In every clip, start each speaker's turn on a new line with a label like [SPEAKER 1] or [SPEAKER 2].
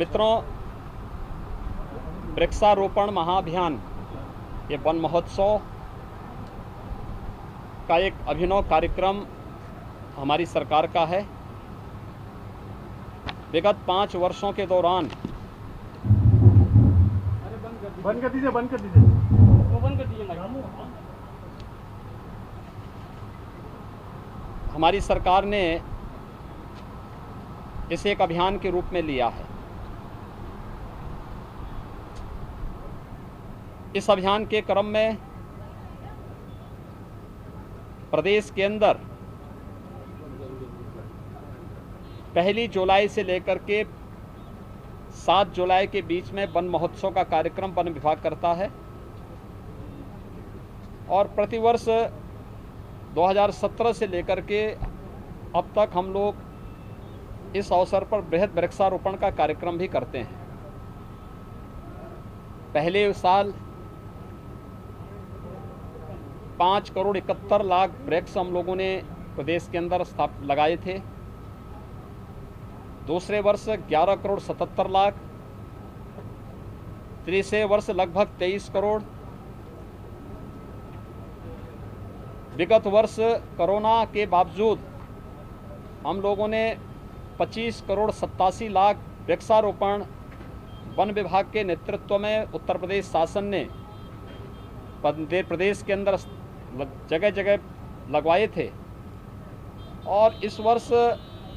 [SPEAKER 1] मित्रों, वृक्षारोपण महाअभियान ये वन महोत्सव का एक अभिनव कार्यक्रम हमारी सरकार का है। विगत 5 वर्षों के दौरान
[SPEAKER 2] बंद कर दीजिए
[SPEAKER 1] हमारी सरकार ने इसे एक अभियान के रूप में लिया है। इस अभियान के क्रम में प्रदेश के अंदर 1 जुलाई से लेकर के 7 जुलाई के बीच में वन महोत्सव का कार्यक्रम वन विभाग करता है और प्रतिवर्ष 2017 से लेकर के अब तक हम लोग इस अवसर पर बृहद वृक्षारोपण का कार्यक्रम भी करते हैं। पहले साल 5 करोड़ 71 लाख वृक्ष हम लोगों ने प्रदेश के अंदर लगाए थे। दूसरे वर्ष 11 करोड़ 77 लाख, तीसरे वर्ष लगभग 23 करोड़। विगत वर्ष कोरोना के बावजूद हम लोगों ने 25 करोड़ 87 लाख वृक्षारोपण वन विभाग के नेतृत्व में उत्तर प्रदेश शासन ने प्रदेश के अंदर जगह जगह लगवाए थे और इस वर्ष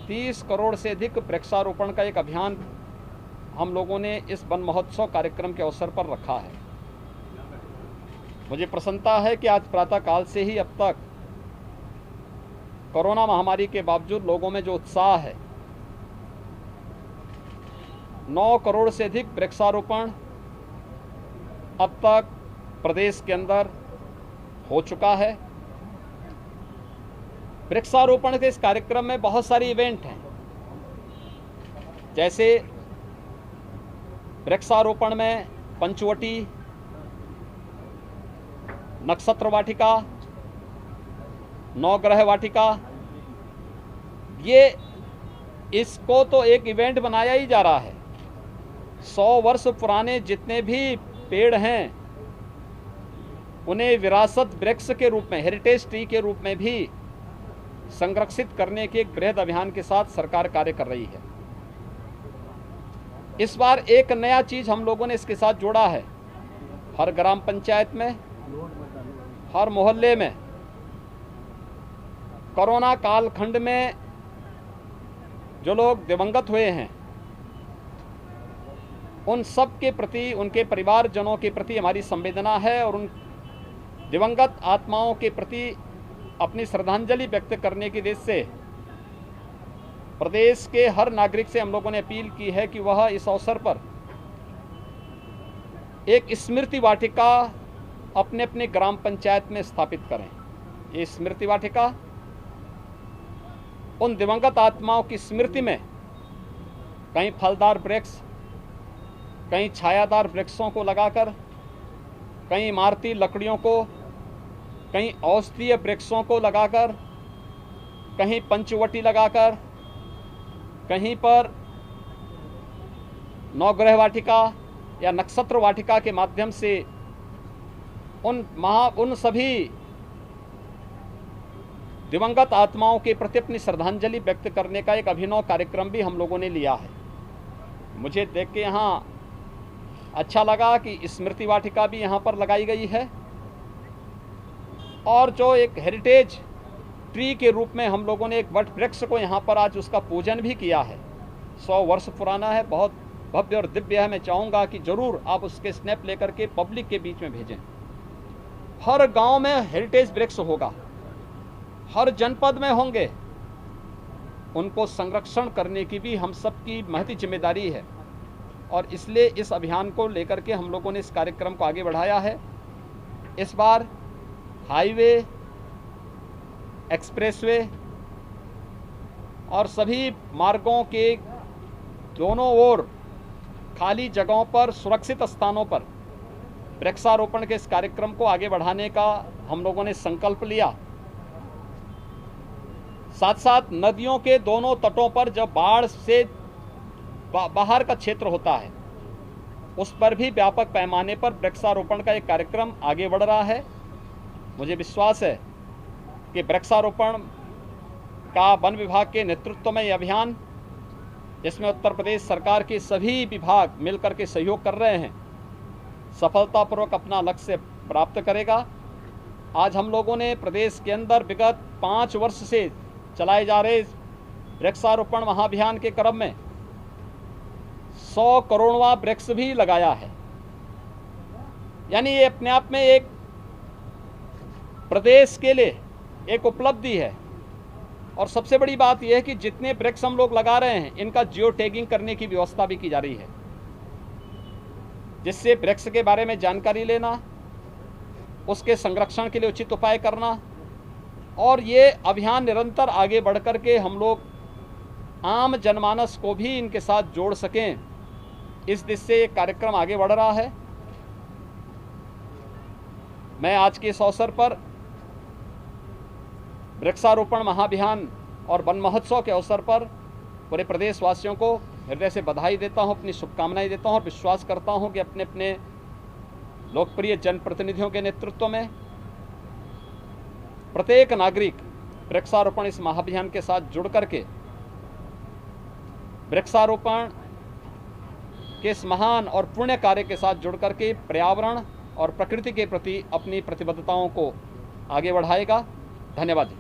[SPEAKER 1] 30 करोड़ से अधिक वृक्षारोपण का एक अभियान हम लोगों ने इस वन महोत्सव कार्यक्रम के अवसर पर रखा है। मुझे प्रसन्नता है कि आज प्रातःकाल से ही अब तक कोरोना महामारी के बावजूद लोगों में जो उत्साह है, 9 करोड़ से अधिक वृक्षारोपण अब तक प्रदेश के अंदर हो चुका है। वृक्षारोपण के इस कार्यक्रम में बहुत सारी इवेंट हैं, जैसे वृक्षारोपण में पंचवटी, नक्षत्र वाटिका, नवग्रह वाटिका, ये इसको तो एक इवेंट बनाया ही जा रहा है। 100 वर्ष पुराने जितने भी पेड़ हैं उन्हें विरासत वृक्ष के रूप में, हेरिटेज ट्री के रूप में भी संरक्षित करने के एक बृहद अभियान के साथ सरकार कार्य कर रही है। इस बार एक नया चीज हम लोगों ने इसके साथ जोड़ा है। हर ग्राम पंचायत में, हर मोहल्ले में कोरोना कालखंड में जो लोग दिवंगत हुए हैं उन सब के प्रति, उनके परिवारजनों के प्रति हमारी संवेदना है और उन दिवंगत आत्माओं के प्रति अपनी श्रद्धांजलि व्यक्त करने की उद्देश्य से प्रदेश के हर नागरिक से हम लोगों ने अपील की है कि वह इस अवसर पर एक स्मृति वाटिका अपने अपने ग्राम पंचायत में स्थापित करें। ये स्मृति वाटिका उन दिवंगत आत्माओं की स्मृति में कहीं फलदार वृक्ष, कहीं छायादार वृक्षों को लगाकर, कहीं इमारती लकड़ियों को, कहीं औषधीय वृक्षों को लगाकर, कहीं पंचवटी लगाकर, कहीं पर नवग्रह वाटिका या नक्षत्र वाटिका के माध्यम से उन सभी दिवंगत आत्माओं के प्रति अपनी श्रद्धांजलि व्यक्त करने का एक अभिनव कार्यक्रम भी हम लोगों ने लिया है। मुझे देख के यहाँ अच्छा लगा कि स्मृति वाटिका भी यहाँ पर लगाई गई है और जो एक हेरिटेज ट्री के रूप में हम लोगों ने एक वट वृक्ष को यहाँ पर आज उसका पूजन भी किया है। 100 वर्ष पुराना है, बहुत भव्य और दिव्य है। मैं चाहूँगा कि जरूर आप उसके स्नैप लेकर के पब्लिक के बीच में भेजें। हर गांव में हेरिटेज वृक्ष होगा, हर जनपद में होंगे। उनको संरक्षण करने की भी हम सबकी महती जिम्मेदारी है और इसलिए इस अभियान को लेकर के हम लोगों ने इस कार्यक्रम को आगे बढ़ाया है। इस बार हाईवे, एक्सप्रेसवे और सभी मार्गों के दोनों ओर खाली जगहों पर, सुरक्षित स्थानों पर वृक्षारोपण के इस कार्यक्रम को आगे बढ़ाने का हम लोगों ने संकल्प लिया। साथ साथ नदियों के दोनों तटों पर जब बाढ़ से बाहर का क्षेत्र होता है, उस पर भी व्यापक पैमाने पर वृक्षारोपण का एक कार्यक्रम आगे बढ़ रहा है। मुझे विश्वास है कि वृक्षारोपण का वन विभाग के नेतृत्व में यह अभियान, जिसमें उत्तर प्रदेश सरकार के सभी विभाग मिलकर के सहयोग कर रहे हैं, सफलतापूर्वक अपना लक्ष्य प्राप्त करेगा। आज हम लोगों ने प्रदेश के अंदर विगत 5 वर्ष से चलाए जा रहे वृक्षारोपण महाअभियान के क्रम में 100 करोड़वां वृक्ष भी लगाया है। यानी ये अपने आप में एक प्रदेश के लिए एक उपलब्धि है। और सबसे बड़ी बात यह है कि जितने वृक्ष हम लोग लगा रहे हैं, इनका जियो टैगिंग करने की व्यवस्था भी की जा रही है, जिससे वृक्ष के बारे में जानकारी लेना, उसके संरक्षण के लिए उचित उपाय करना, और ये अभियान निरंतर आगे बढ़ कर के हम लोग आम जनमानस को भी इनके साथ जोड़ सकें, इस दिशा से ये कार्यक्रम आगे बढ़ रहा है। मैं आज के इस अवसर पर वृक्षारोपण महाअभियान और वन महोत्सव के अवसर पर पूरे प्रदेशवासियों को हृदय से बधाई देता हूं, अपनी शुभकामनाएं देता हूं और विश्वास करता हूं कि अपने अपने लोकप्रिय जनप्रतिनिधियों के नेतृत्व में प्रत्येक नागरिक वृक्षारोपण इस महाअभियान के साथ जुड़ करके वृक्षारोपण के इस महान और पुण्य कार्य के साथ जुड़ करके पर्यावरण और प्रकृति के प्रति अपनी प्रतिबद्धताओं को आगे बढ़ाएगा। धन्यवाद।